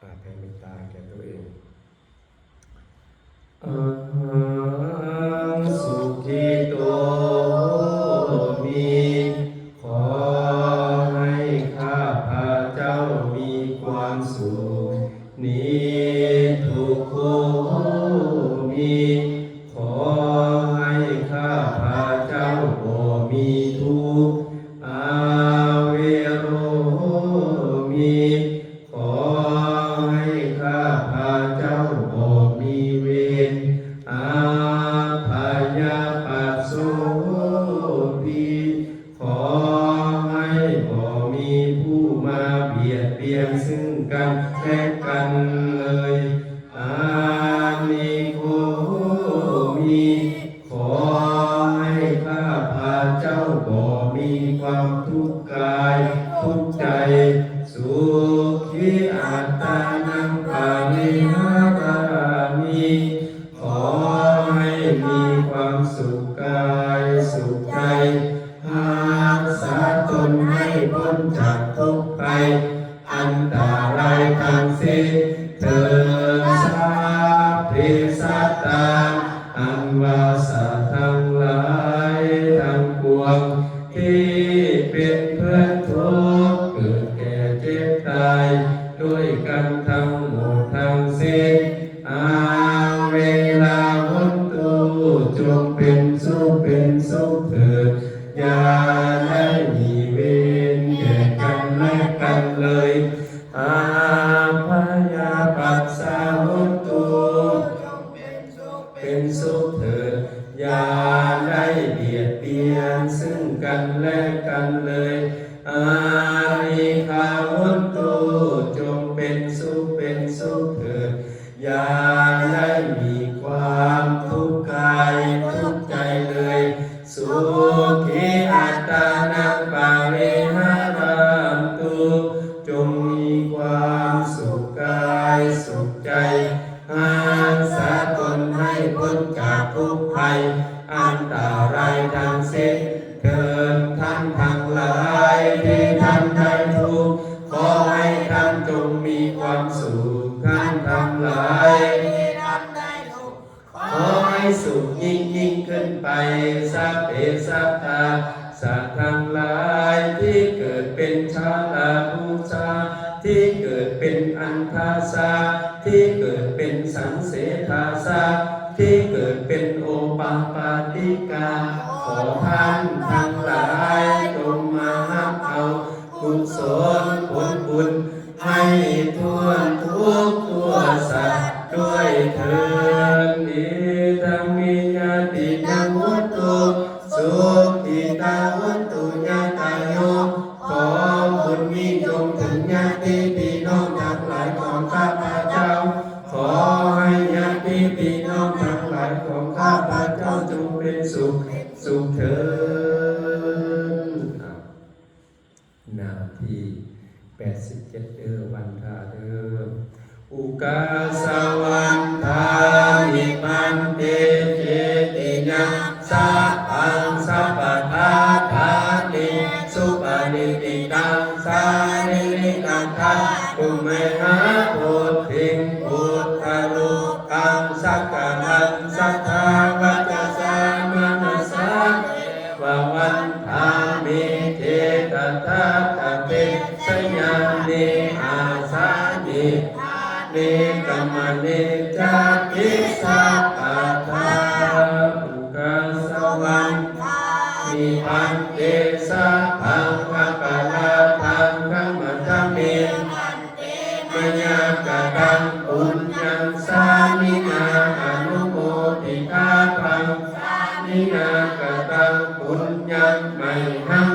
แผ่เมตตาแก่ตัวเองสุขิโตมีขอให้ข้าพระเจ้ามีความสุขนิทุกโขมีขอให้ข้าพระเจ้าบ่มีทุกข์อาเวโรมีขอให้ข้าพระเจ้าบ่มีเวรอาพยาปัสโสภิขอให้บ่มีผู้มาเบียดเบียนซึ่งกันและกันเลยอานิโกมีขอให้ข้าพระเจ้าบ่มีความทุกข์กายทุกข์ใจสุขีอัตตานังปาริหารามิขอให้มีความสุขกายสุขใจรักษาตนให้พ้นจากทุกข์ภัยอันตรายทั้งสิ้นเถิดสาธุสัตตาอันว่าสัตว์ทั้งหลายทั้งปวงที่เป็นเพื่อนทุกข์เกิดแก่เจ็บตายด้วยกันทั้งหมดทั้งสิ้นเวลาหุนตุจงเป็นสุขเถิดอย่าได้มีเวรแก่กันและกันเลยพยาปัสสะหุนตุเป็นสุขเถิดอย่าได้เบียดเบียนซึ่งกันและกันเลยอานิคาหุนตุจงเป็นสุขเถิดอย่าได้มีความทุกข์กายทุกข์ใจเลยสุขีอัตตานังปาริหารันตุจงมีความสุขกายสุขใจรักษาตนให้พ้นจากทุกข์ภัยอันตรายทั้งสิ้นเถิดท่านทั้งหลายที่ท่านได้ทุกข์ขอให้ท่านจงมีความสุขท่านทั้งหลายที่ท่านได้ทุกข์ขอให้สุขยิ่งขึ้นไปสัพเพสัตตาสัตว์ทั้งหลายที่เกิดเป็นชาลาภูชาที่เกิดเป็นอันทาสาที่เกิดเป็นสังเสทาสาที่เกิดเป็นโอปาปาติกาขอท่านทั้งหลายจงมาหักเอากุศลผลบุญให้ทั่วทุกทั่วสัตว์ด้วยเถิดนิทังมิญาตินังวุตตุสุขิตาวุตตุญาตายโยขอบุญมีจงถึงญาติพี่น้องทั้งหลายของข้าพเจ้าขอให้ญาติพี่น้องทั้งหลายของข้าพเจ้าจงเป็นสุขเถิดนาที87วันทาอุกาสวันทานิมันเตเจตินะสัพพังสัพพทาธานิสุปนิติตังสานิริกังทังกุเมหะพุทธิงพุทธาลุกังสักการังสัทธาวัจสามนัสสะวะวันทามิเจตตาตะเตสยานิอาสานิเนกมเนจักขิสัพพะทาอุกาสวันมีพันเตสัพพังภะกะลาทังคัมมะทะเมมยากะตังปุญญังสามินาอนุโมทิตาพังสามินากะตังปุญญังไมหัง